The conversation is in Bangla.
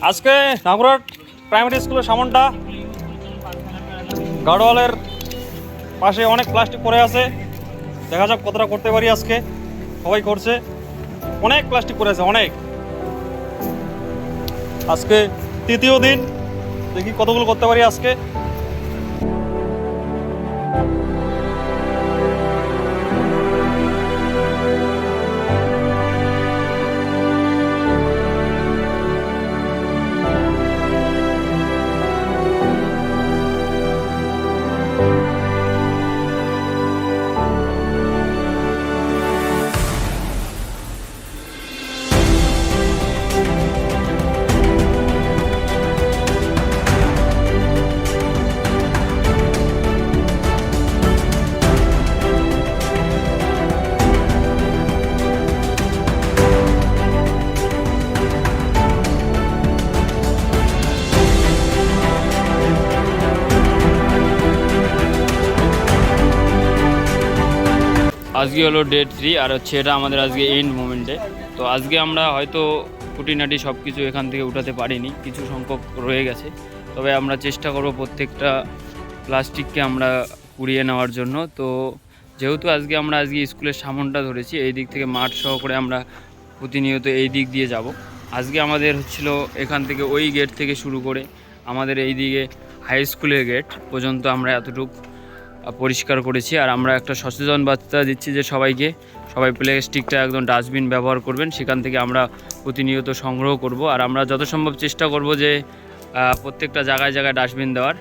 আজকে নাগরহাট প্রাইমারি স্কুলের সামনটা গার্ডওয়ালের পাশে অনেক প্লাস্টিক পড়ে আছে। দেখা যাক কতটা করতে পারি। আজকে সবাই করছে, অনেক প্লাস্টিক পড়ে আছে, অনেক। আজকে তৃতীয় দিন, দেখি কতগুলো করতে পারি আজকে। আজকে হলো ডে 3 আর হচ্ছে এটা আমাদের আজকে এন্ড মোমেন্টে। তো আজকে আমরা হয়তো খুঁটিনাটি সব কিছু এখান থেকে উঠাতে পারিনি, কিছু সংখ্যক রয়ে গেছে। তবে আমরা চেষ্টা করব প্রত্যেকটা প্লাস্টিককে আমরা কুড়িয়ে নেওয়ার জন্য। তো যেহেতু আজকে স্কুলের সামনটা ধরেছি, এই দিক থেকে মাঠ সহকারে আমরা প্রতিনিয়ত এই দিক দিয়ে যাব। আজকে আমাদের হচ্ছিল এখান থেকে ওই গেট থেকে শুরু করে আমাদের এই দিকে হাই স্কুলের গেট পর্যন্ত আমরা এতটুকু পরিষ্কার করেছি। আর আমরা একটা সচেতন বার্তা দিচ্ছি যে সবাই প্লাস্টিকটা একদম ডাস্টবিন ব্যবহার করবেন, সেখান থেকে আমরা প্রতিনিয়ত সংগ্রহ করব। আর আমরা যত সম্ভব চেষ্টা করব যে প্রত্যেকটা জায়গায় জায়গায় ডাস্টবিন দেওয়ার।